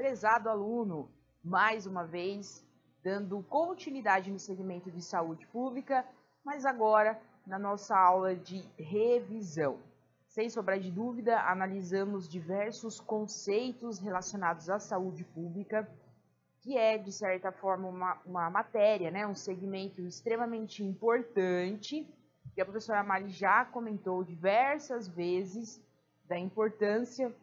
prezado aluno, mais uma vez dando continuidade no segmento de saúde pública, mas agora na nossa aula de revisão. Sem sombra de dúvida, analisamos diversos conceitos relacionados à saúde pública, que é, de certa forma, uma matéria, né? Um segmento extremamente importante, que a professora Mari já comentou diversas vezes, da importância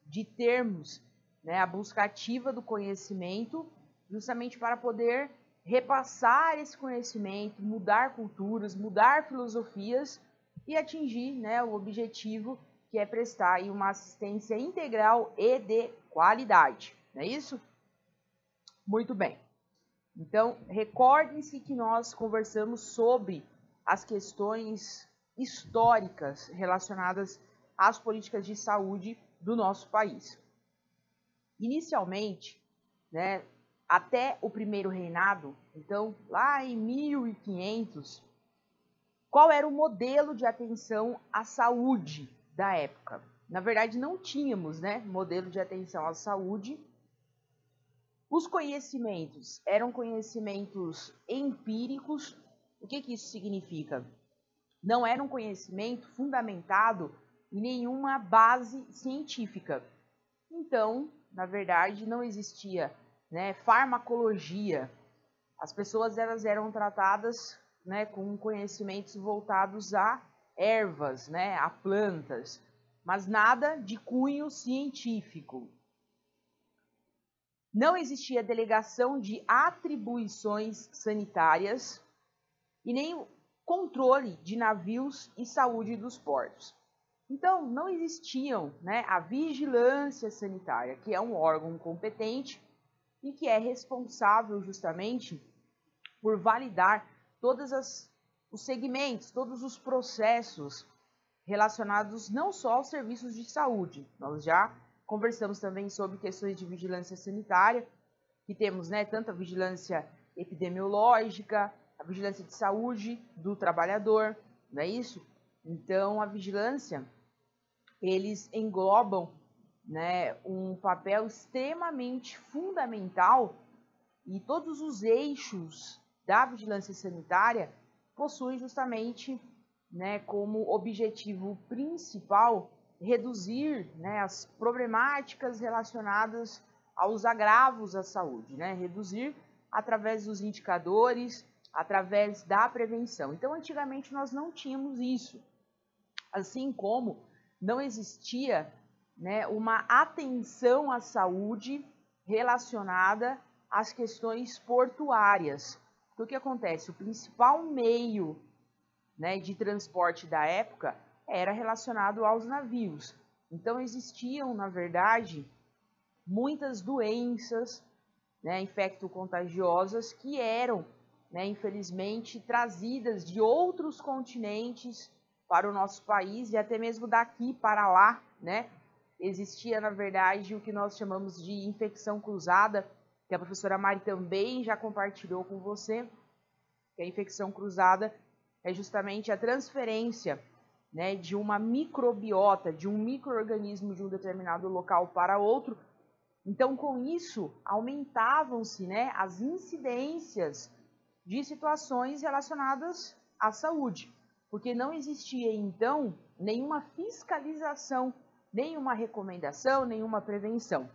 de termos, né, a busca ativa do conhecimento, justamente para poder repassar esse conhecimento, mudar culturas, mudar filosofias e atingir, né, o objetivo que é prestar aí uma assistência integral e de qualidade, não é isso? Muito bem. Então, recordem-se que nós conversamos sobre as questões históricas relacionadas às políticas de saúde do nosso país. Inicialmente, né, até o primeiro reinado, então lá em 1500, qual era o modelo de atenção à saúde da época? Na verdade, não tínhamos, né, modelo de atenção à saúde. Os conhecimentos eram conhecimentos empíricos. O que isso significa? Não era um conhecimento fundamentado em nenhuma base científica. Então, na verdade, não existia, né, farmacologia. As pessoas eram tratadas, né, com conhecimentos voltados a ervas, né, a plantas, mas nada de cunho científico. Não existia delegação de atribuições sanitárias e nem controle de navios e saúde dos portos. Então, não existiam, né, a vigilância sanitária, que é um órgão competente e que é responsável justamente por validar todos os segmentos, todos os processos relacionados não só aos serviços de saúde. Nós já conversamos também sobre questões de vigilância sanitária, que temos, né, tanto a vigilância epidemiológica, a vigilância de saúde do trabalhador, não é isso? Então, a vigilância, eles englobam, né, um papel extremamente fundamental e todos os eixos da vigilância sanitária possuem justamente, né, como objetivo principal reduzir, né, as problemáticas relacionadas aos agravos à saúde, né, reduzir através dos indicadores, através da prevenção. Então, antigamente nós não tínhamos isso, assim como não existia, né, uma atenção à saúde relacionada às questões portuárias. Então, o que acontece? O principal meio, né, de transporte da época era relacionado aos navios. Então, existiam, na verdade, muitas doenças, né, infecto-contagiosas que eram, né, infelizmente, trazidas de outros continentes para o nosso país e até mesmo daqui para lá, né? Existia, na verdade, o que nós chamamos de infecção cruzada, que a professora Mari também já compartilhou com você, que a infecção cruzada é justamente a transferência, né, de uma microbiota, de um micro-organismo de um determinado local para outro. Então, com isso, aumentavam-se, né, as incidências de situações relacionadas à saúde, porque não existia, então, nenhuma fiscalização, nenhuma recomendação, nenhuma prevenção.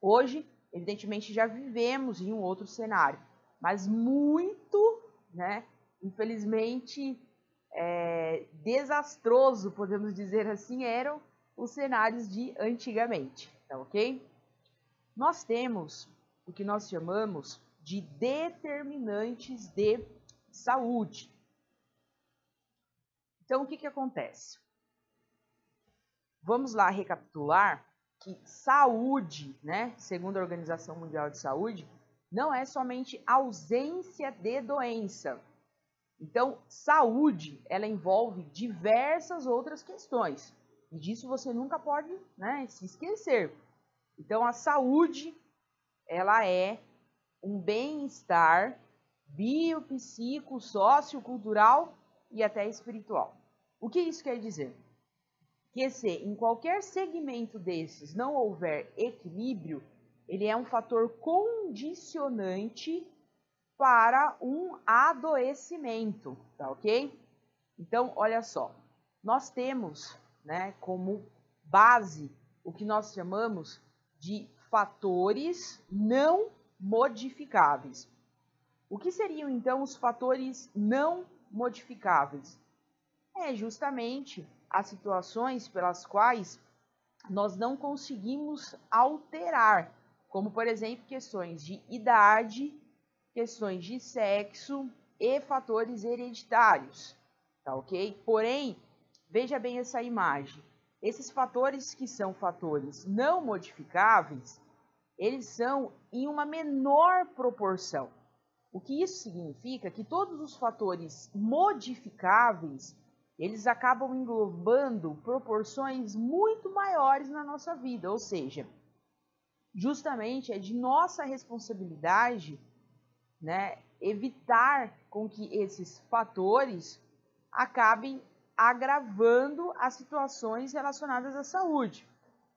Hoje, evidentemente, já vivemos em um outro cenário, mas muito, né, infelizmente, desastroso, podemos dizer assim, eram os cenários de antigamente, tá ok? Nós temos o que nós chamamos de determinantes de saúde. Então, o que acontece? Vamos lá recapitular que saúde, né, segundo a Organização Mundial de Saúde, não é somente ausência de doença. Então, saúde, ela envolve diversas outras questões. E disso você nunca pode, né, se esquecer. Então, a saúde, ela é um bem-estar bio, psico, sociocultural e até espiritual. O que isso quer dizer? Que se em qualquer segmento desses não houver equilíbrio, ele é um fator condicionante para um adoecimento, tá ok? Então, olha só, nós temos, né, como base o que nós chamamos de fatores não modificáveis. O que seriam então os fatores não modificáveis? É justamente as situações pelas quais nós não conseguimos alterar, como por exemplo questões de idade, questões de sexo e fatores hereditários, tá ok? Porém, veja bem essa imagem. Esses fatores que são fatores não modificáveis, eles são em uma menor proporção. O que isso significa? Que todos os fatores modificáveis, eles acabam englobando proporções muito maiores na nossa vida, ou seja, justamente é de nossa responsabilidade, né, evitar com que esses fatores acabem agravando as situações relacionadas à saúde.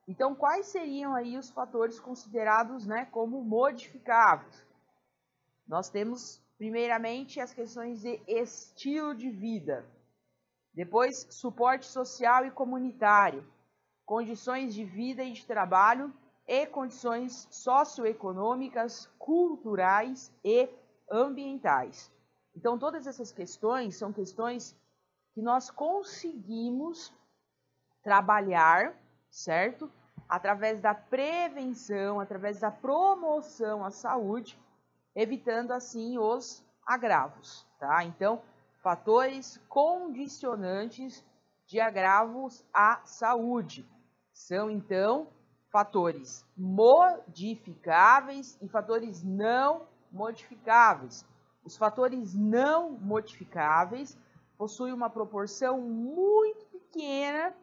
Então, quais seriam aí os fatores considerados, né, como modificáveis? Nós temos, primeiramente, as questões de estilo de vida, depois, suporte social e comunitário, condições de vida e de trabalho e condições socioeconômicas, culturais e ambientais. Então, todas essas questões são questões que nós conseguimos trabalhar, certo? Através da prevenção, através da promoção à saúde, evitando assim os agravos, tá? Então, fatores condicionantes de agravos à saúde são então fatores modificáveis e fatores não modificáveis. Os fatores não modificáveis possuem uma proporção muito pequena,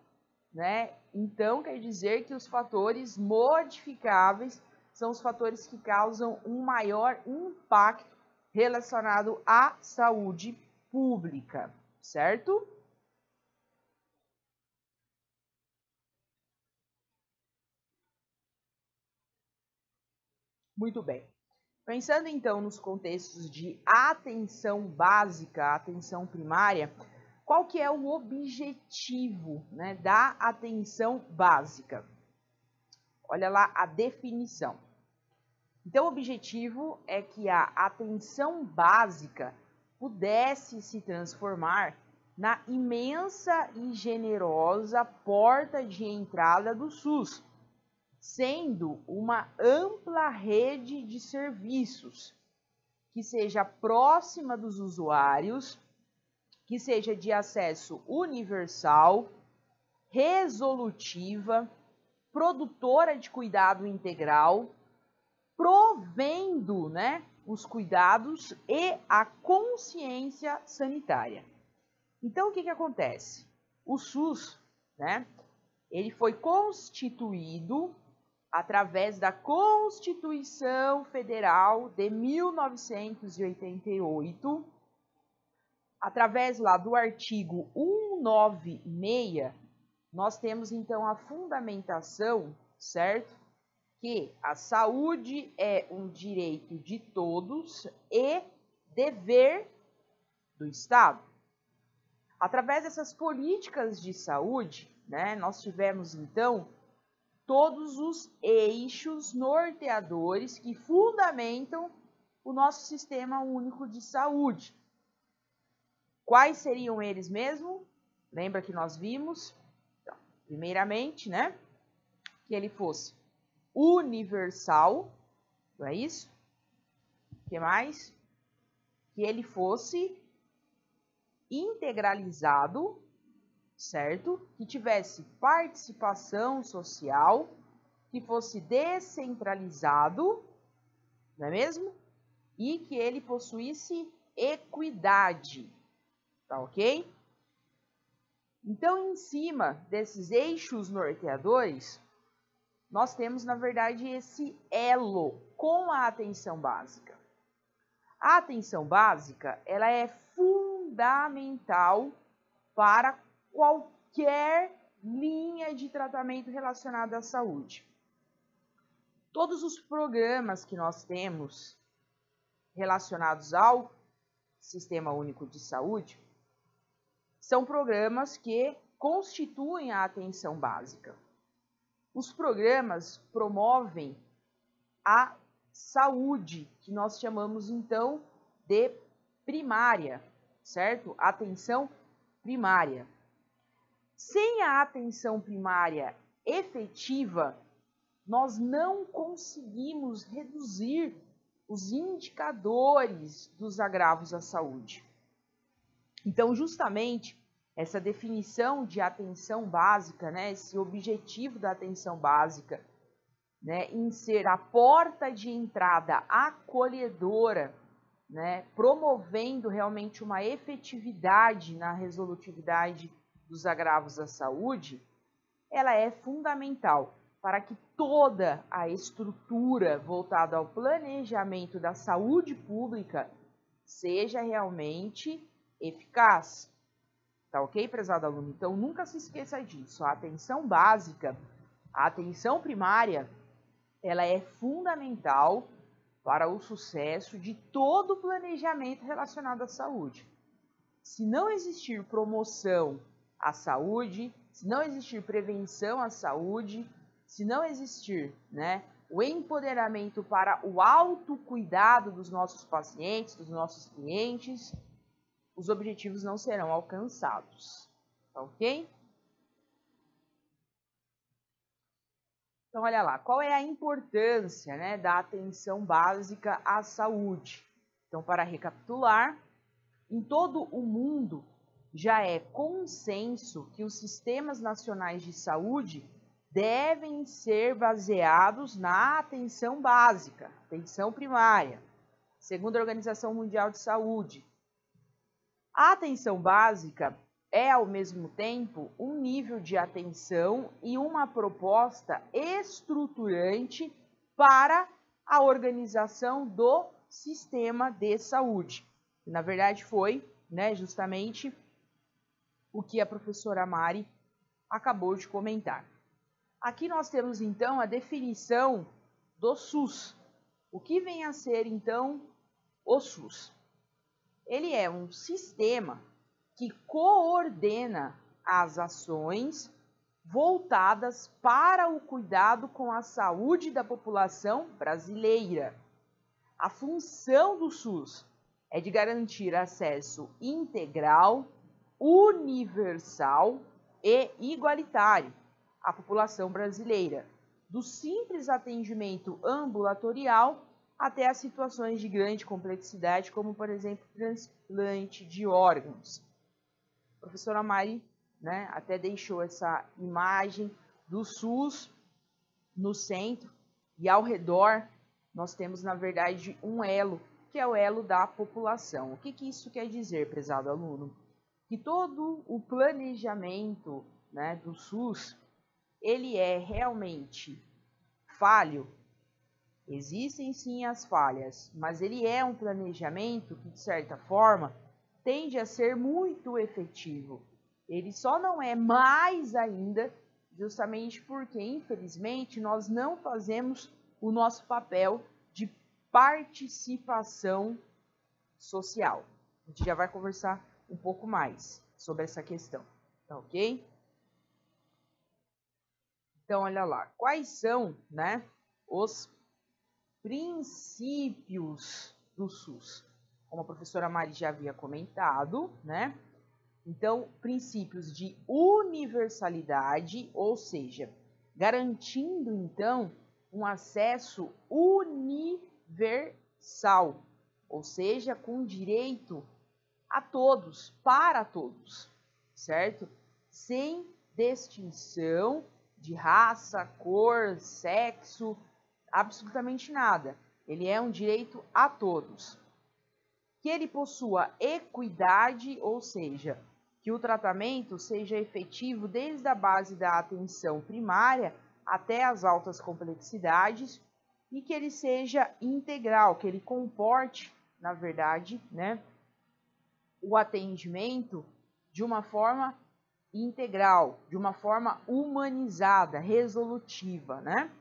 né? Então, quer dizer que os fatores modificáveis são os fatores que causam um maior impacto relacionado à saúde pública, certo? Muito bem. Pensando então nos contextos de atenção básica, atenção primária, qual que é o objetivo, né, da atenção básica? Olha lá a definição. Então, o objetivo é que a atenção básica pudesse se transformar na imensa e generosa porta de entrada do SUS, sendo uma ampla rede de serviços que seja próxima dos usuários, que seja de acesso universal, resolutiva, produtora de cuidado integral, provendo, né, os cuidados e a consciência sanitária. Então, o que acontece? O SUS, né, ele foi constituído através da Constituição Federal de 1988, através lá do artigo 196, nós temos então a fundamentação, certo? Que a saúde é um direito de todos e dever do Estado. Através dessas políticas de saúde, né, nós tivemos então todos os eixos norteadores que fundamentam o nosso sistema único de saúde. Quais seriam eles mesmo? Lembra que nós vimos? Então, primeiramente, né, que ele fosse universal, não é isso? O que mais? Que ele fosse integralizado, certo? Que tivesse participação social, que fosse descentralizado, não é mesmo? E que ele possuísse equidade, tá ok? Então, em cima desses eixos norteadores, nós temos, na verdade, esse elo com a atenção básica. A atenção básica, ela é fundamental para qualquer linha de tratamento relacionada à saúde. Todos os programas que nós temos relacionados ao Sistema Único de Saúde são programas que constituem a atenção básica. Os programas promovem a saúde, que nós chamamos então de primária, certo? Atenção primária. Sem a atenção primária efetiva, nós não conseguimos reduzir os indicadores dos agravos à saúde. Então, justamente, essa definição de atenção básica, né, esse objetivo da atenção básica, né, em ser a porta de entrada acolhedora, né, promovendo realmente uma efetividade na resolutividade dos agravos à saúde, ela é fundamental para que toda a estrutura voltada ao planejamento da saúde pública seja realmente eficaz. Tá ok, prezado aluno? Então, nunca se esqueça disso. A atenção básica, a atenção primária, ela é fundamental para o sucesso de todo o planejamento relacionado à saúde. Se não existir promoção à saúde, se não existir prevenção à saúde, se não existir, né, o empoderamento para o autocuidado dos nossos pacientes, dos nossos clientes, os objetivos não serão alcançados, ok? Então, olha lá, qual é a importância, né, da atenção básica à saúde? Então, para recapitular, em todo o mundo já é consenso que os sistemas nacionais de saúde devem ser baseados na atenção básica, atenção primária, segundo a Organização Mundial de Saúde. A atenção básica é, ao mesmo tempo, um nível de atenção e uma proposta estruturante para a organização do sistema de saúde. Na verdade, foi, né, justamente o que a professora Mari acabou de comentar. Aqui nós temos, então, a definição do SUS. O que vem a ser, então, o SUS? Ele é um sistema que coordena as ações voltadas para o cuidado com a saúde da população brasileira. A função do SUS é de garantir acesso integral, universal e igualitário à população brasileira, do simples atendimento ambulatorial até as situações de grande complexidade, como, por exemplo, transplante de órgãos. A professora Mari, né, até deixou essa imagem do SUS no centro e ao redor nós temos, na verdade, um elo, que é o elo da população. O que isso quer dizer, prezado aluno? Que todo o planejamento, né, do SUS, ele é realmente falho. Existem sim as falhas, mas ele é um planejamento que, de certa forma, tende a ser muito efetivo. Ele só não é mais ainda, justamente porque, infelizmente, nós não fazemos o nosso papel de participação social. A gente já vai conversar um pouco mais sobre essa questão, tá ok? Então, olha lá, quais são, né, os princípios do SUS? Como a professora Mari já havia comentado, né? Então, princípios de universalidade, ou seja, garantindo, então, um acesso universal, ou seja, com direito a todos, para todos, certo? Sem distinção de raça, cor, sexo, absolutamente nada. Ele é um direito a todos. Que ele possua equidade, ou seja, que o tratamento seja efetivo desde a base da atenção primária até as altas complexidades e que ele seja integral, que ele comporte, na verdade, né, o atendimento de uma forma integral, de uma forma humanizada, resolutiva, né?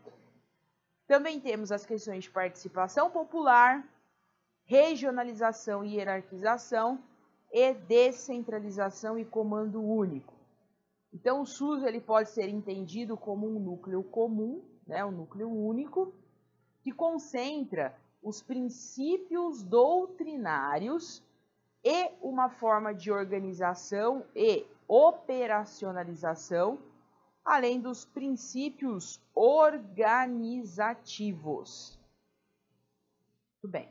Também temos as questões de participação popular, regionalização e hierarquização e descentralização e comando único. Então, o SUS ele pode ser entendido como um núcleo comum, né, um núcleo único, que concentra os princípios doutrinários e uma forma de organização e operacionalização, além dos princípios organizativos. Muito bem.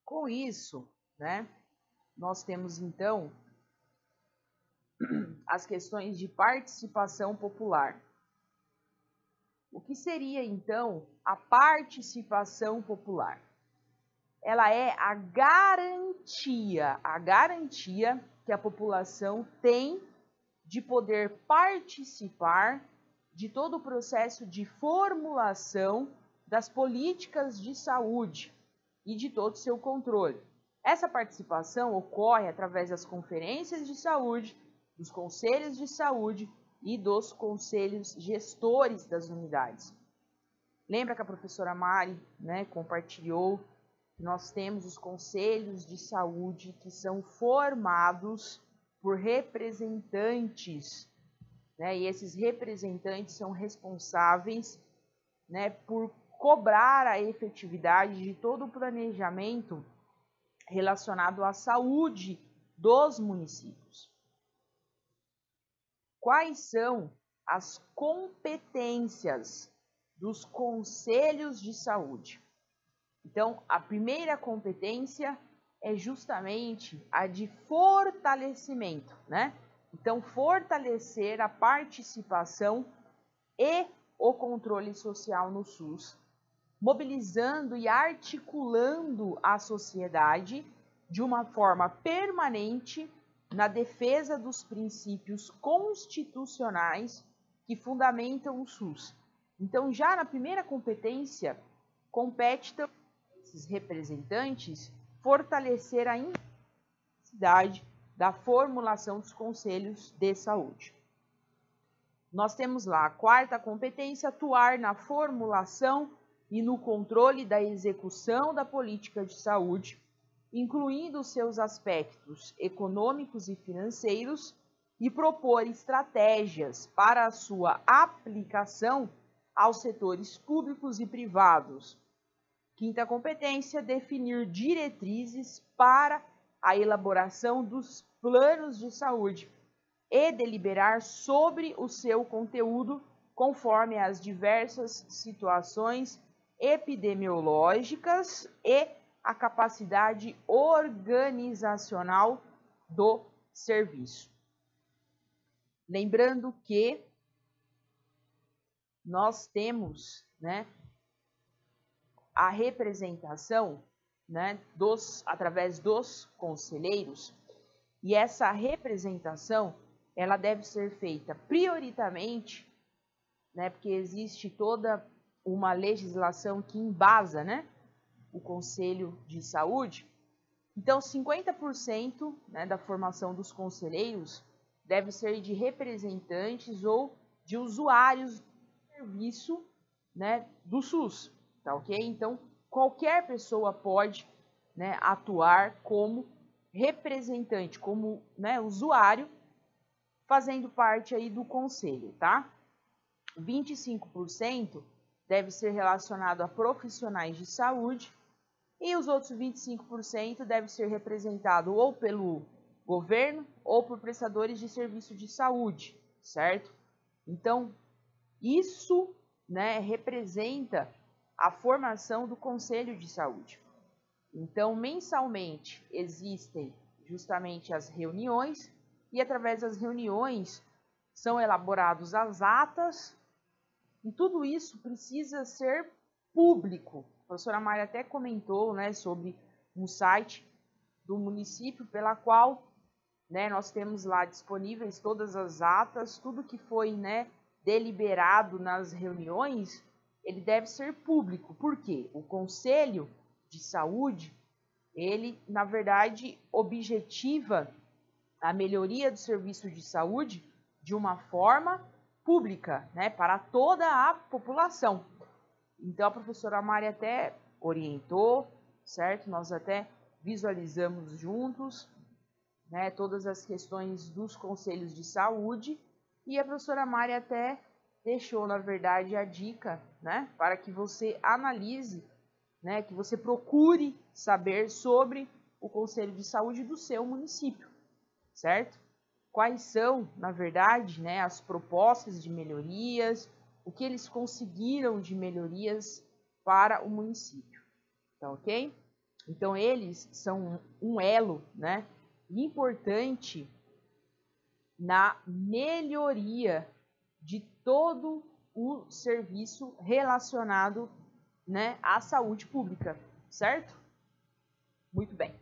Com isso, né, nós temos então as questões de participação popular. O que seria então a participação popular? Ela é a garantia que a população tem de poder participar de todo o processo de formulação das políticas de saúde e de todo o seu controle. Essa participação ocorre através das conferências de saúde, dos conselhos de saúde e dos conselhos gestores das unidades. Lembra que a professora Mari, né, compartilhou que nós temos os conselhos de saúde que são formados por representantes, né, e esses representantes são responsáveis, né, por cobrar a efetividade de todo o planejamento relacionado à saúde dos municípios. Quais são as competências dos conselhos de saúde? Então, a primeira competência é justamente a de fortalecimento, né? Então, fortalecer a participação e o controle social no SUS, mobilizando e articulando a sociedade de uma forma permanente na defesa dos princípios constitucionais que fundamentam o SUS. Então, já na primeira competência, compete também a esses representantes fortalecer a necessidade da formulação dos conselhos de saúde. Nós temos lá a quarta competência, atuar na formulação e no controle da execução da política de saúde, incluindo seus aspectos econômicos e financeiros, e propor estratégias para a sua aplicação aos setores públicos e privados. Quinta competência, definir diretrizes para a elaboração dos planos de saúde e deliberar sobre o seu conteúdo conforme as diversas situações epidemiológicas e a capacidade organizacional do serviço. Lembrando que nós temos, né, a representação, né, através dos conselheiros, e essa representação ela deve ser feita prioritariamente, né, porque existe toda uma legislação que embasa, né, o Conselho de Saúde. Então, 50%, né, da formação dos conselheiros deve ser de representantes ou de usuários do serviço, né, do SUS, tá ok? Então, qualquer pessoa pode, né, atuar como representante, como, né, usuário, fazendo parte aí do conselho, tá? 25% deve ser relacionado a profissionais de saúde e os outros 25% deve ser representado ou pelo governo ou por prestadores de serviço de saúde, certo? Então, isso, né, representa a formação do Conselho de Saúde. Então, mensalmente existem justamente as reuniões e através das reuniões são elaboradas as atas e tudo isso precisa ser público. A professora Maria até comentou, né, sobre um site do município pela qual, né, nós temos lá disponíveis todas as atas, tudo que foi, né, deliberado nas reuniões ele deve ser público. Por quê? O Conselho de Saúde, ele, na verdade, objetiva a melhoria do serviço de saúde de uma forma pública, né, para toda a população. Então, a professora Mari até orientou, certo? Nós até visualizamos juntos, né, todas as questões dos conselhos de saúde, e a professora Mari até deixou, na verdade, a dica, né, para que você analise, né, que você procure saber sobre o conselho de saúde do seu município, certo? Quais são, na verdade, né, as propostas de melhorias, o que eles conseguiram de melhorias para o município, tá ok? Então, eles são um elo, né, importante na melhoria de todo o serviço relacionado, né, à saúde pública, certo? Muito bem.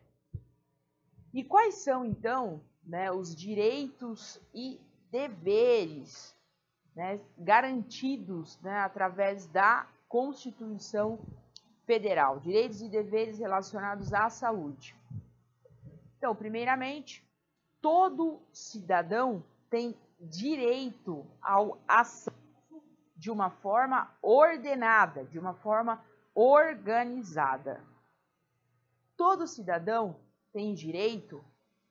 E quais são, então, né, os direitos e deveres, né, garantidos, né, através da Constituição Federal? Direitos e deveres relacionados à saúde. Então, primeiramente, todo cidadão tem direito ao acesso de uma forma ordenada, de uma forma organizada. Todo cidadão tem direito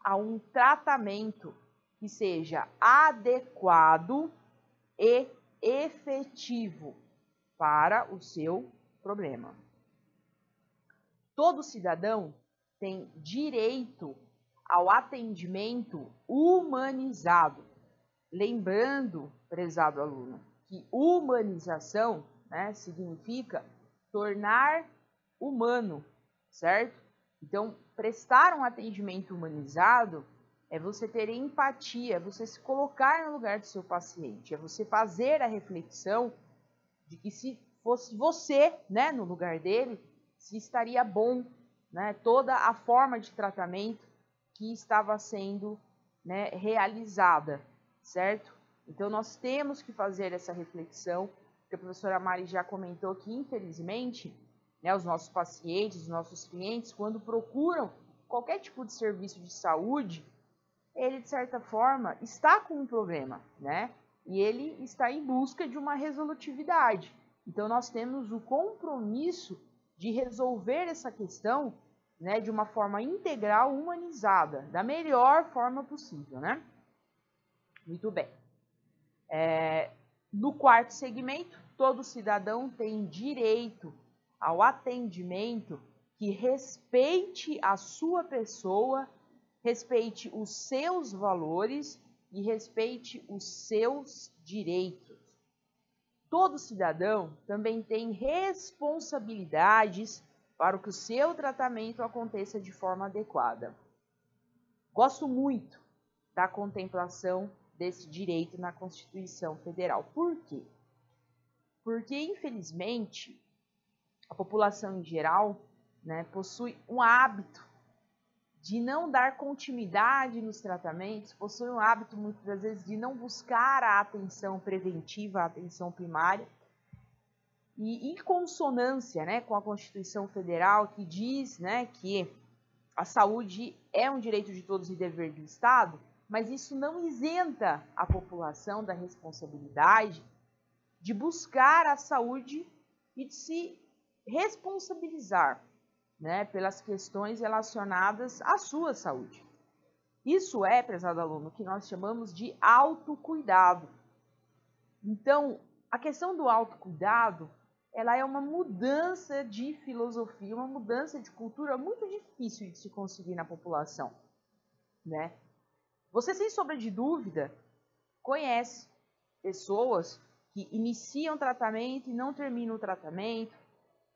a um tratamento que seja adequado e efetivo para o seu problema. Todo cidadão tem direito ao atendimento humanizado. Lembrando, prezado aluno, que humanização, né, significa tornar humano, certo? Então, prestar um atendimento humanizado é você ter empatia, é você se colocar no lugar do seu paciente, é você fazer a reflexão de que se fosse você, né, no lugar dele, se estaria bom, né, toda a forma de tratamento que estava sendo, né, realizada, certo? Então, nós temos que fazer essa reflexão, porque a professora Mari já comentou que, infelizmente, né, os nossos pacientes, os nossos clientes, quando procuram qualquer tipo de serviço de saúde, ele, de certa forma, está com um problema, né? E ele está em busca de uma resolutividade. Então, nós temos o compromisso de resolver essa questão, né, de uma forma integral, humanizada, da melhor forma possível, né? Muito bem. No quarto segmento, todo cidadão tem direito ao atendimento que respeite a sua pessoa, respeite os seus valores e respeite os seus direitos. Todo cidadão também tem responsabilidades para que o seu tratamento aconteça de forma adequada. Gosto muito da contemplação desse direito na Constituição Federal. Por quê? Porque, infelizmente, a população em geral, né, possui um hábito de não dar continuidade nos tratamentos, possui um hábito, muitas das vezes, de não buscar a atenção preventiva, a atenção primária, e em consonância, né, com a Constituição Federal, que diz, né, que a saúde é um direito de todos e dever do Estado, mas isso não isenta a população da responsabilidade de buscar a saúde e de se responsabilizar, né, pelas questões relacionadas à sua saúde. Isso é, prezado aluno, o que nós chamamos de autocuidado. Então, a questão do autocuidado, ela é uma mudança de filosofia, uma mudança de cultura muito difícil de se conseguir na população, né? Você, sem sombra de dúvida, conhece pessoas que iniciam tratamento e não terminam o tratamento,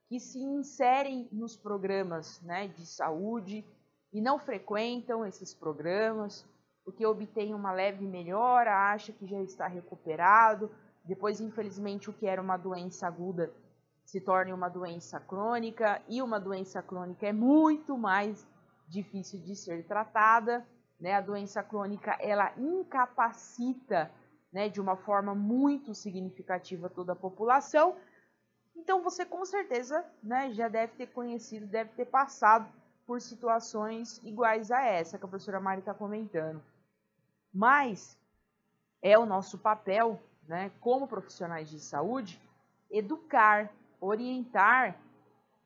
que se inserem nos programas, né, de saúde e não frequentam esses programas, porque obtém uma leve melhora, acha que já está recuperado, depois, infelizmente, o que era uma doença aguda se torna uma doença crônica, e uma doença crônica é muito mais difícil de ser tratada, né? A doença crônica, ela incapacita, né, de uma forma muito significativa toda a população, Então você com certeza, né, já deve ter conhecido, deve ter passado por situações iguais a essa que a professora Mari está comentando. Mas é o nosso papel, né, como profissionais de saúde, educar, orientar,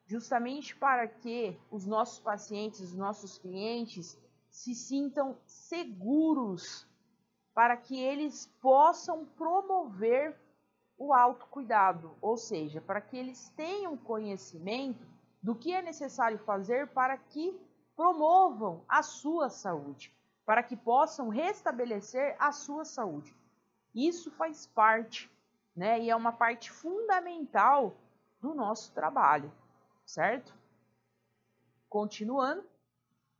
justamente para que os nossos pacientes, os nossos clientes se sintam seguros, para que eles possam promover o autocuidado, ou seja, para que eles tenham conhecimento do que é necessário fazer para que promovam a sua saúde, para que possam restabelecer a sua saúde. Isso faz parte, né? E é uma parte fundamental do nosso trabalho, certo? Continuando,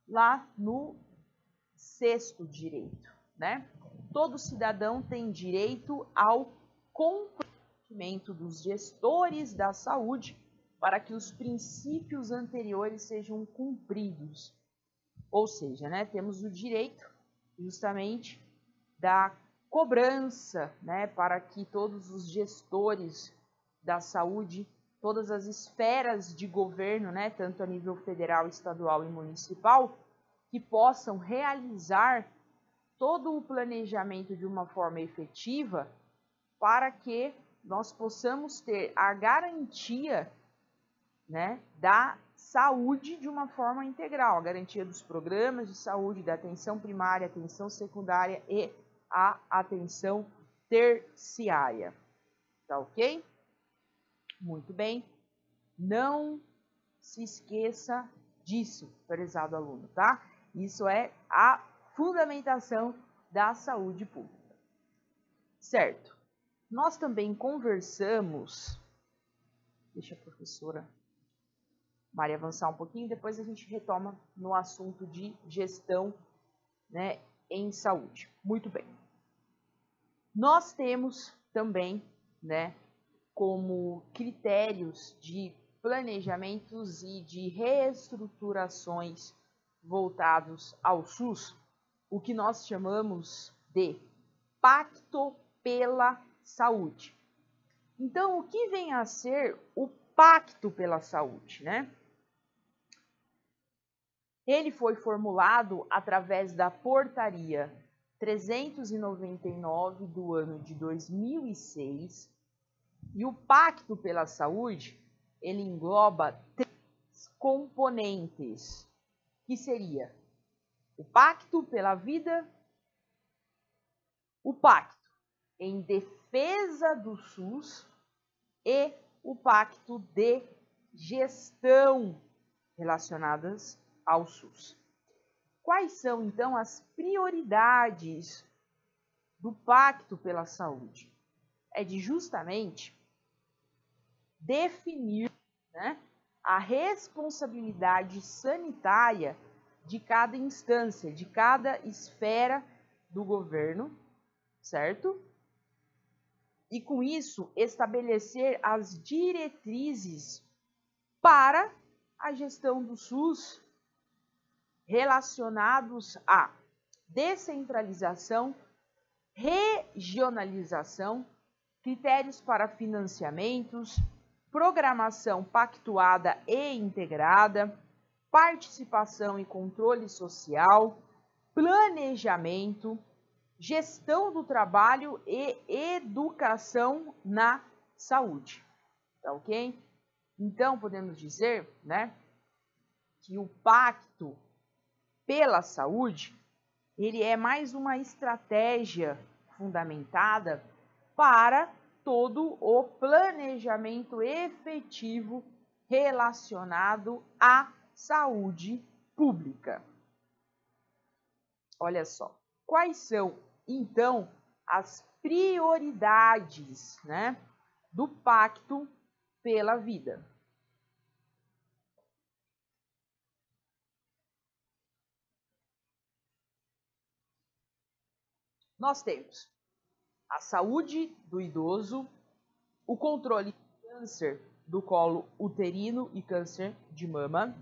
lá no 6º direito, né? Todo cidadão tem direito ao comprometimento dos gestores da saúde para que os princípios anteriores sejam cumpridos. Ou seja, né, temos o direito justamente da cobrança, né, para que todos os gestores da saúde, todas as esferas de governo, né, tanto a nível federal, estadual e municipal, que possam realizar todo o planejamento de uma forma efetiva para que nós possamos ter a garantia, né, da saúde de uma forma integral, a garantia dos programas de saúde, da atenção primária, atenção secundária e a atenção terciária. Tá ok? Muito bem. Não se esqueça disso, prezado aluno, tá? Isso é a fundamentação da saúde pública. Certo. Nós também conversamos, deixa a professora Mari avançar um pouquinho, depois a gente retoma no assunto de gestão, né, em saúde. Muito bem. Nós temos também, né, como critérios de planejamentos e de reestruturações voltados ao SUS, o que nós chamamos de Pacto pela Saúde. Então, o que vem a ser o Pacto pela Saúde, né? Ele foi formulado através da Portaria 399 do ano de 2006, e o Pacto pela Saúde, ele engloba 3 componentes, que seria o Pacto pela Vida, o Pacto em defesa do SUS e o Pacto de gestão relacionadas ao SUS. Quais são, então, as prioridades do Pacto pela Saúde? É de justamente definir, né, a responsabilidade sanitária de cada instância, de cada esfera do governo, certo? E com isso estabelecer as diretrizes para a gestão do SUS relacionados à descentralização, regionalização, critérios para financiamentos, programação pactuada e integrada, participação e controle social, planejamento, gestão do trabalho e educação na saúde. Tá ok? Então, podemos dizer, né, que o Pacto pela Saúde, ele é mais uma estratégia fundamentada para todo o planejamento efetivo relacionado à saúde pública. Olha só, quais são, então, as prioridades, né, do Pacto pela Vida? Nós temos a saúde do idoso, o controle de câncer do colo uterino e câncer de mama,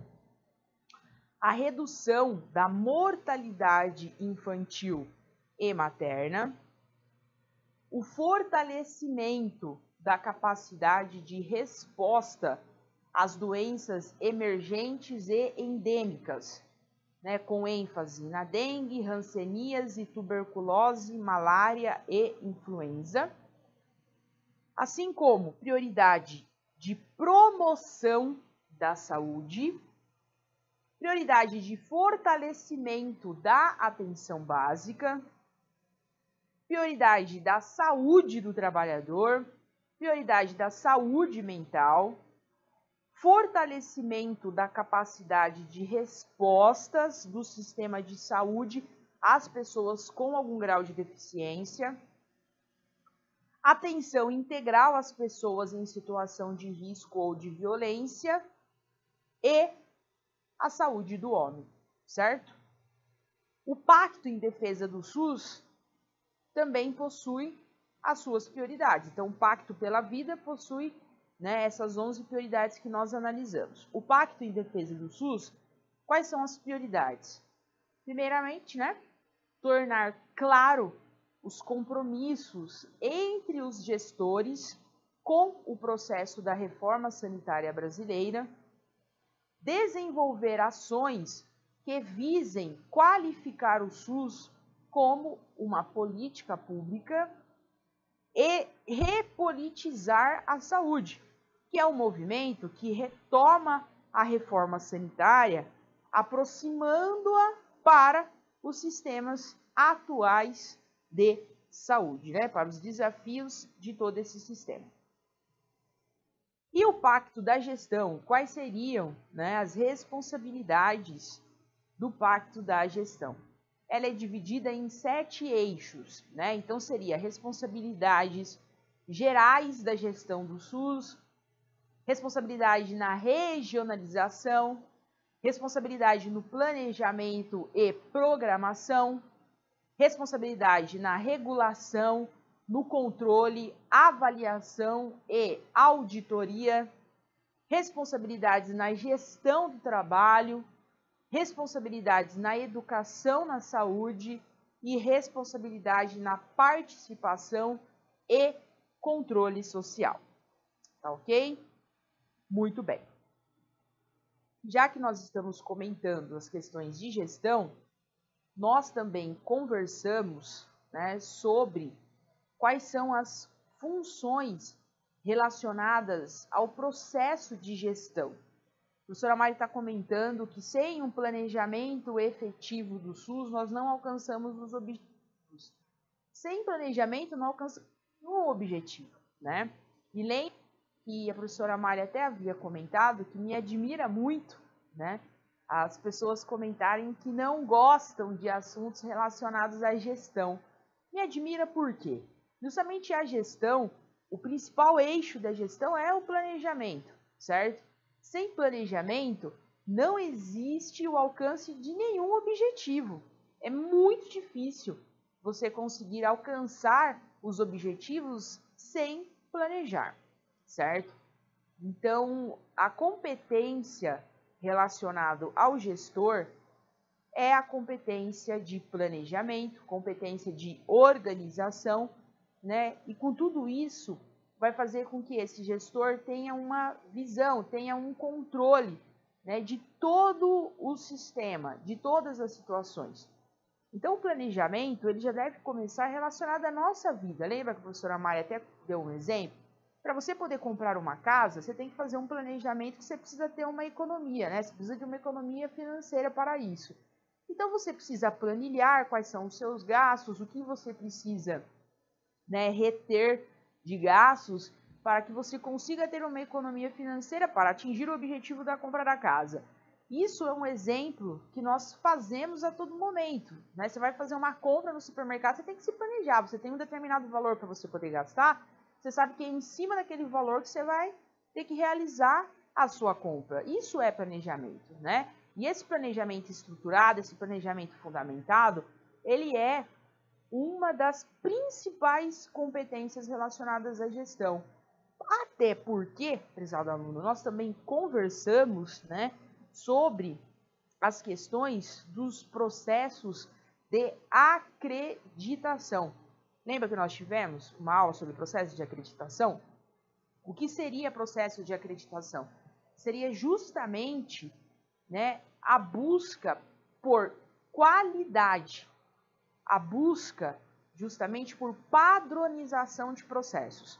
a redução da mortalidade infantil e materna, o fortalecimento da capacidade de resposta às doenças emergentes e endêmicas, né, com ênfase na dengue, hanseníase, tuberculose, malária e influenza, assim como prioridade de promoção da saúde, prioridade de fortalecimento da atenção básica, prioridade da saúde do trabalhador, prioridade da saúde mental, fortalecimento da capacidade de respostas do sistema de saúde às pessoas com algum grau de deficiência, atenção integral às pessoas em situação de risco ou de violência e a saúde do homem, certo? O Pacto em Defesa do SUS também possui as suas prioridades. Então, o Pacto pela Vida possui, né, essas 11 prioridades que nós analisamos. O Pacto em Defesa do SUS, quais são as prioridades? Primeiramente, né, tornar claro os compromissos entre os gestores com o processo da reforma sanitária brasileira, desenvolver ações que visem qualificar o SUS como uma política pública e repolitizar a saúde, que é um movimento que retoma a reforma sanitária, aproximando-a para os sistemas atuais de saúde, né, para os desafios de todo esse sistema. E o Pacto da Gestão, quais seriam, né, as responsabilidades do Pacto da Gestão? Ela é dividida em 7 eixos, né? Então seria responsabilidades gerais da gestão do SUS, responsabilidade na regionalização, responsabilidade no planejamento e programação, responsabilidade na regulação, no controle, avaliação e auditoria, responsabilidades na gestão do trabalho, responsabilidades na educação na saúde e responsabilidade na participação e controle social. Tá ok? Muito bem. Já que nós estamos comentando as questões de gestão, nós também conversamos, né, sobre quais são as funções relacionadas ao processo de gestão. A professora Mari está comentando que sem um planejamento efetivo do SUS, nós não alcançamos os objetivos. Sem planejamento, não alcançamos o objetivo, né? E lembra que a professora Mari até havia comentado que me admira muito, né, as pessoas comentarem que não gostam de assuntos relacionados à gestão. Me admira por quê? Justamente a gestão, o principal eixo da gestão é o planejamento, certo? Sem planejamento, não existe o alcance de nenhum objetivo. É muito difícil você conseguir alcançar os objetivos sem planejar, certo? Então, a competência relacionada ao gestor é a competência de planejamento, competência de organização, né? E com tudo isso, vai fazer com que esse gestor tenha uma visão, tenha um controle, né, de todo o sistema, de todas as situações. Então, o planejamento ele já deve começar relacionado à nossa vida. Lembra que a professora Maia até deu um exemplo? Para você poder comprar uma casa, você tem que fazer um planejamento que você precisa ter uma economia, né? Você precisa de uma economia financeira para isso. Então, você precisa planilhar quais são os seus gastos, o que você precisa, né, reter de gastos para que você consiga ter uma economia financeira para atingir o objetivo da compra da casa. Isso é um exemplo que nós fazemos a todo momento, né? Você vai fazer uma compra no supermercado, você tem que se planejar, você tem um determinado valor para você poder gastar, você sabe que é em cima daquele valor que você vai ter que realizar a sua compra. Isso é planejamento, né? E esse planejamento estruturado, esse planejamento fundamentado, ele é uma das principais competências relacionadas à gestão. Até porque, prezado aluno, nós também conversamos, né, sobre as questões dos processos de acreditação. Lembra que nós tivemos uma aula sobre processo de acreditação? O que seria processo de acreditação? Seria justamente, né, a busca por qualidade, a busca justamente por padronização de processos.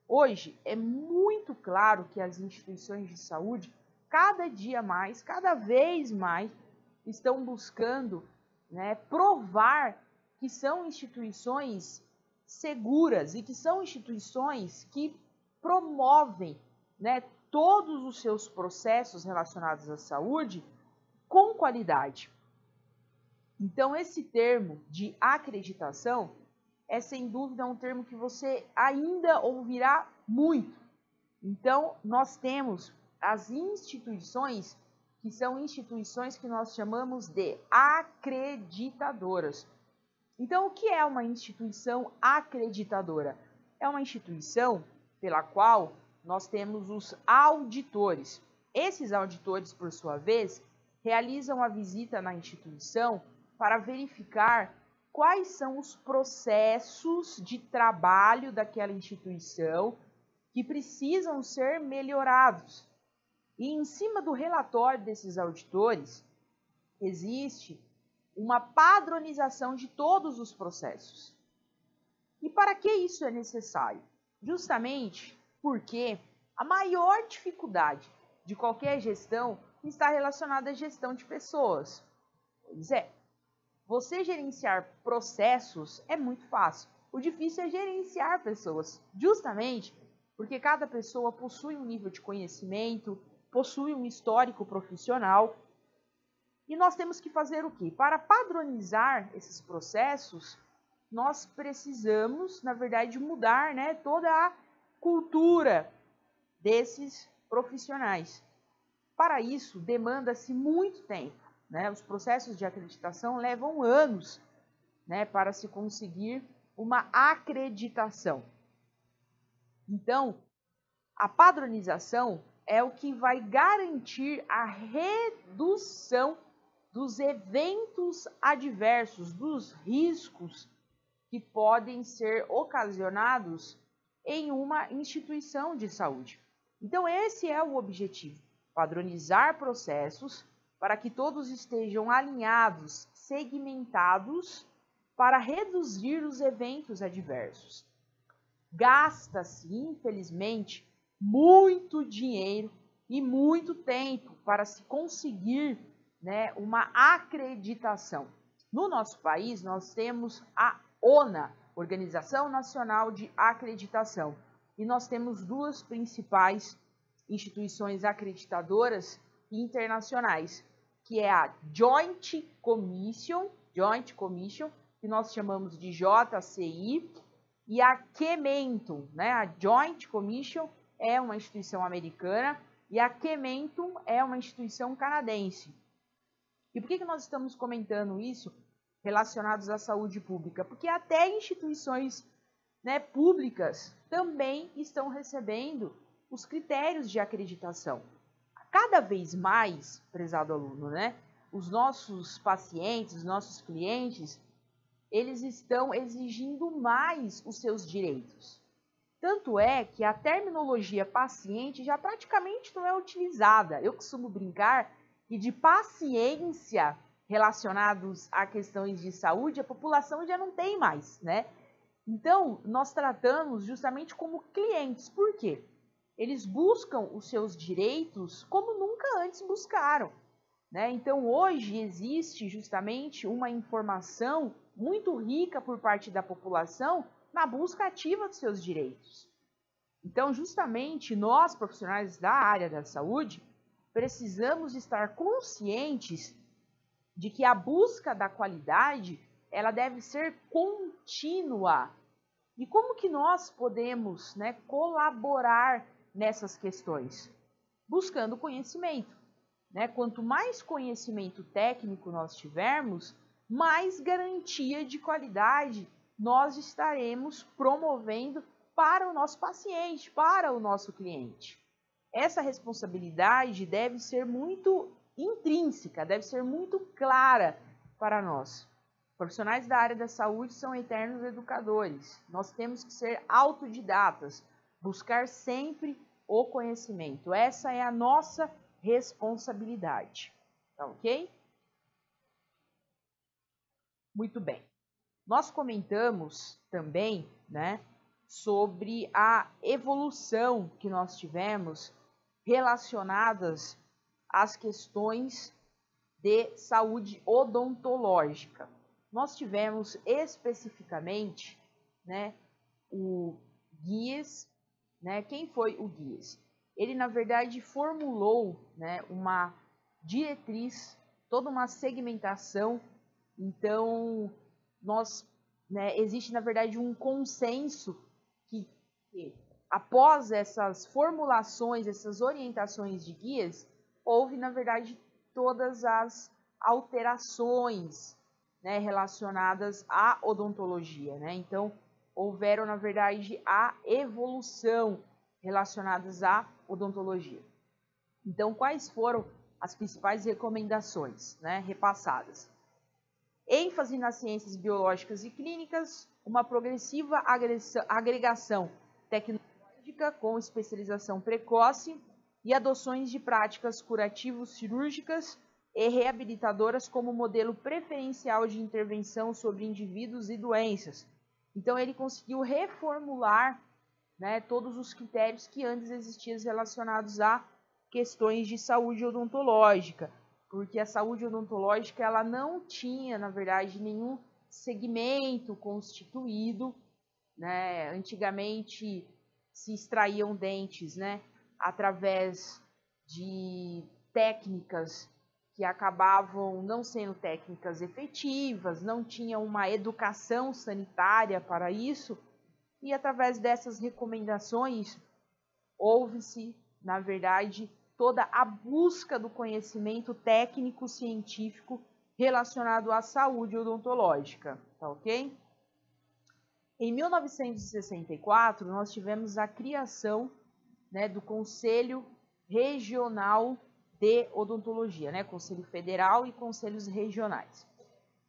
Hoje é muito claro que as instituições de saúde, cada dia mais, cada vez mais, estão buscando, né, provar que são instituições seguras e que são instituições que promovem, né, todos os seus processos relacionados à saúde com qualidade. Então, esse termo de acreditação é, sem dúvida, um termo que você ainda ouvirá muito. Então, nós temos as instituições, que são instituições que nós chamamos de acreditadoras. Então, o que é uma instituição acreditadora? É uma instituição pela qual nós temos os auditores. Esses auditores, por sua vez, realizam a visita na instituição para verificar quais são os processos de trabalho daquela instituição que precisam ser melhorados. E em cima do relatório desses auditores, existe uma padronização de todos os processos. E para que isso é necessário? Justamente porque a maior dificuldade de qualquer gestão está relacionada à gestão de pessoas. Pois é, você gerenciar processos é muito fácil. O difícil é gerenciar pessoas, justamente porque cada pessoa possui um nível de conhecimento, possui um histórico profissional. E nós temos que fazer o quê? Para padronizar esses processos, nós precisamos, na verdade, mudar, né, toda a cultura desses profissionais. Para isso, demanda-se muito tempo, né? Os processos de acreditação levam anos, né, para se conseguir uma acreditação. Então, a padronização é o que vai garantir a redução dos eventos adversos, dos riscos que podem ser ocasionados em uma instituição de saúde. Então, esse é o objetivo: padronizar processos para que todos estejam alinhados, segmentados, para reduzir os eventos adversos. Gasta-se, infelizmente, muito dinheiro e muito tempo para se conseguir, né, uma acreditação. No nosso país, nós temos a ONA, Organização Nacional de Acreditação, e nós temos duas principais instituições acreditadoras internacionais, que é a Joint Commission, que nós chamamos de JCI, e a Kementum, né? A Joint Commission é uma instituição americana e a Kementum é uma instituição canadense. E por que nós estamos comentando isso relacionados à saúde pública? Porque até instituições, né, públicas também estão recebendo os critérios de acreditação. Cada vez mais, prezado aluno, né, os nossos pacientes, os nossos clientes, eles estão exigindo mais os seus direitos. Tanto é que a terminologia paciente já praticamente não é utilizada. Eu costumo brincar que de paciência relacionados a questões de saúde, a população já não tem mais, né? Então, nós tratamos justamente como clientes. Por quê? Eles buscam os seus direitos como nunca antes buscaram, né? Então, hoje existe justamente uma informação muito rica por parte da população na busca ativa dos seus direitos. Então, justamente, nós, profissionais da área da saúde, precisamos estar conscientes de que a busca da qualidade, ela deve ser contínua. E como que nós podemos, né, colaborar nessas questões? Buscando conhecimento, né? Quanto mais conhecimento técnico nós tivermos, mais garantia de qualidade nós estaremos promovendo para o nosso paciente, para o nosso cliente. Essa responsabilidade deve ser muito intrínseca, deve ser muito clara para nós. Profissionais da área da saúde são eternos educadores. Nós temos que ser autodidatas. buscar sempre o conhecimento. Essa é a nossa responsabilidade, tá ok? Muito bem. Nós comentamos também, né, sobre a evolução que nós tivemos relacionadas às questões de saúde odontológica. Nós tivemos especificamente, né, o Guies, né? Quem foi o Guies? Ele, na verdade, formulou, né, uma diretriz, toda uma segmentação. Então, existe, na verdade, um consenso que após essas formulações, essas orientações de Guies, houve, na verdade, todas as alterações, né, relacionadas à odontologia, né? Então, houveram, na verdade, a evolução relacionadas à odontologia. Então, quais foram as principais recomendações, né, repassadas? ênfase nas ciências biológicas e clínicas, uma progressiva agregação tecnológica com especialização precoce e adoções de práticas curativos cirúrgicas e reabilitadoras como modelo preferencial de intervenção sobre indivíduos e doenças. Então, ele conseguiu reformular, né, todos os critérios que antes existiam relacionados a questões de saúde odontológica, porque a saúde odontológica ela não tinha, na verdade, nenhum segmento constituído, né? Antigamente se extraíam dentes, né, através de técnicas que acabavam não sendo técnicas efetivas, não tinha uma educação sanitária para isso, e através dessas recomendações houve-se, na verdade, toda a busca do conhecimento técnico-científico relacionado à saúde odontológica, tá ok? Em 1964, nós tivemos a criação, né, do Conselho Regional de Odontologia, né, Conselho Federal e Conselhos Regionais.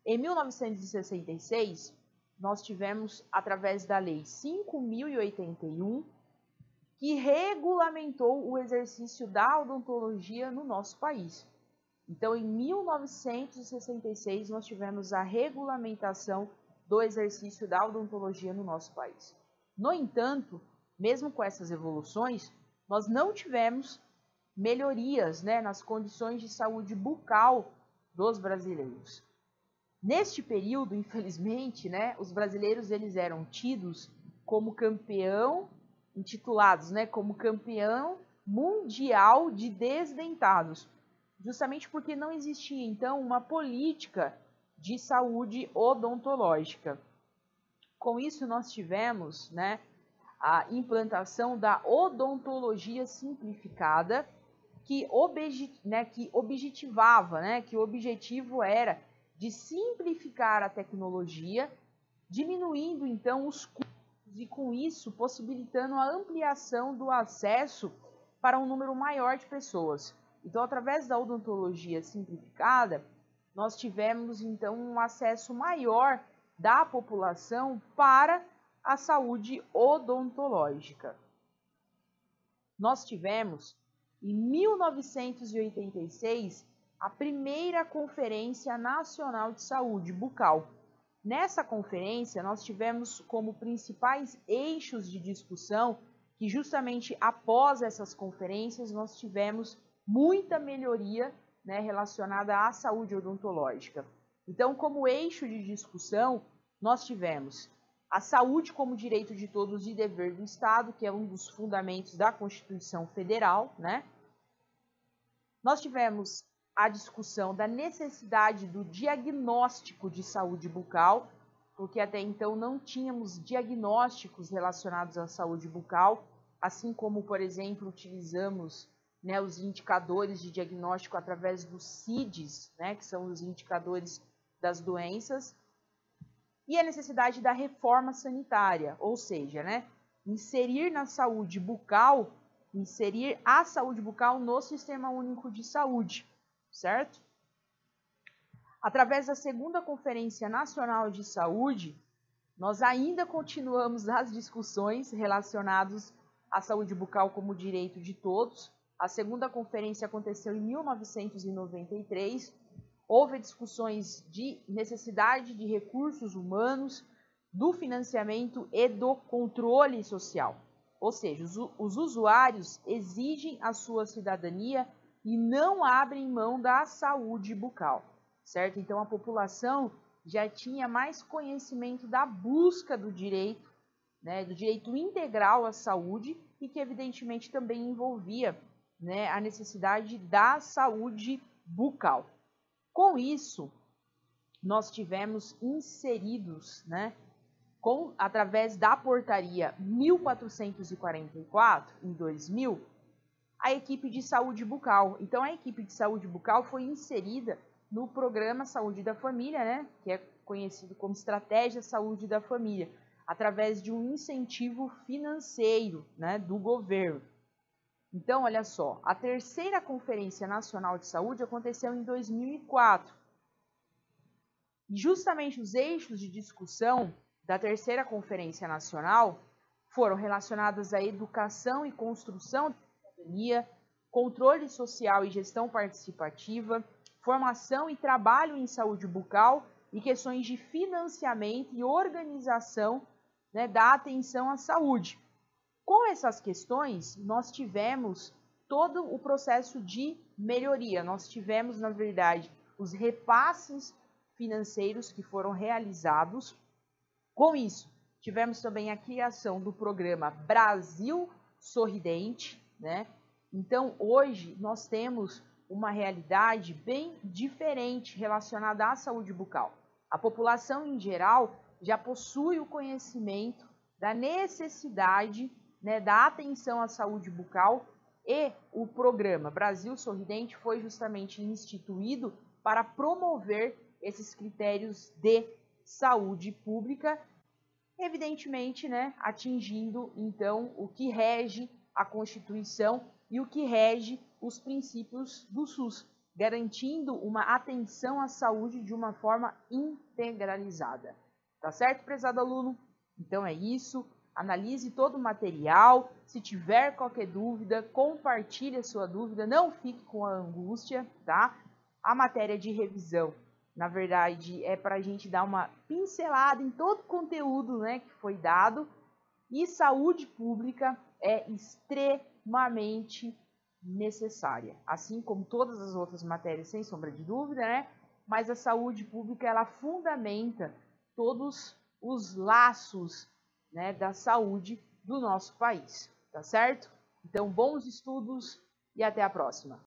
Em 1966, nós tivemos, através da Lei 5.081, que regulamentou o exercício da odontologia no nosso país. Então, em 1966, nós tivemos a regulamentação do exercício da odontologia no nosso país. No entanto, mesmo com essas evoluções, nós não tivemos melhorias, né, nas condições de saúde bucal dos brasileiros. Neste período, infelizmente, né, os brasileiros eles eram tidos como intitulados, né, como campeão mundial de desdentados, justamente porque não existia, então, uma política de saúde odontológica. Com isso, nós tivemos, né, a implantação da odontologia simplificada, que objetivava, né, que o objetivo era de simplificar a tecnologia, diminuindo, então, os custos e, com isso, possibilitando a ampliação do acesso para um número maior de pessoas. Então, através da odontologia simplificada, nós tivemos, então, um acesso maior da população para a saúde odontológica. Nós tivemos, em 1986, a primeira Conferência Nacional de Saúde Bucal. Nessa conferência, nós tivemos como principais eixos de discussão que justamente após essas conferências nós tivemos muita melhoria, né, relacionada à saúde odontológica. Então, como eixo de discussão, nós tivemos a saúde como direito de todos e dever do Estado, que é um dos fundamentos da Constituição Federal, né? Nós tivemos a discussão da necessidade do diagnóstico de saúde bucal, porque até então não tínhamos diagnósticos relacionados à saúde bucal, assim como, por exemplo, utilizamos, né, os indicadores de diagnóstico através dos CIDs, né, que são os indicadores das doenças, e a necessidade da reforma sanitária, ou seja, né, inserir a saúde bucal no Sistema Único de Saúde, certo? Através da segunda Conferência Nacional de Saúde, nós ainda continuamos as discussões relacionadas a saúde bucal como direito de todos. A segunda conferência aconteceu em 1993. Houve discussões de necessidade de recursos humanos, do financiamento e do controle social. Ou seja, os usuários exigem a sua cidadania e não abrem mão da saúde bucal, certo? Então a população já tinha mais conhecimento da busca do direito, né, do direito integral à saúde e que evidentemente também envolvia, né, a necessidade da saúde bucal. Com isso, nós tivemos inseridos, né, através da portaria 1444, em 2000, a equipe de saúde bucal. Então, a equipe de saúde bucal foi inserida no programa Saúde da Família, né, que é conhecido como Estratégia Saúde da Família, através de um incentivo financeiro, né, do governo. Então, olha só, a terceira Conferência Nacional de Saúde aconteceu em 2004. E justamente os eixos de discussão da terceira Conferência Nacional foram relacionados à educação e construção da cidadania, controle social e gestão participativa, formação e trabalho em saúde bucal e questões de financiamento e organização, né, da atenção à saúde. Com essas questões, nós tivemos todo o processo de melhoria. Nós tivemos, na verdade, os repasses financeiros que foram realizados. Com isso, tivemos também a criação do programa Brasil Sorridente, né? Então, hoje, nós temos uma realidade bem diferente relacionada à saúde bucal. A população, em geral, já possui o conhecimento da necessidade, né, da atenção à saúde bucal, e o programa Brasil Sorridente foi justamente instituído para promover esses critérios de saúde pública, evidentemente, né, atingindo então o que rege a Constituição e o que rege os princípios do SUS, garantindo uma atenção à saúde de uma forma integralizada. Tá certo, prezado aluno? Então é isso. Analise todo o material. Se tiver qualquer dúvida, compartilhe a sua dúvida. Não fique com a angústia, tá? A matéria de revisão, na verdade, é para a gente dar uma pincelada em todo o conteúdo, né, que foi dado. E saúde pública é extremamente necessária, assim como todas as outras matérias, sem sombra de dúvida, né? Mas a saúde pública, ela fundamenta todos os laços, né, da saúde do nosso país, tá certo? Então, bons estudos e até a próxima!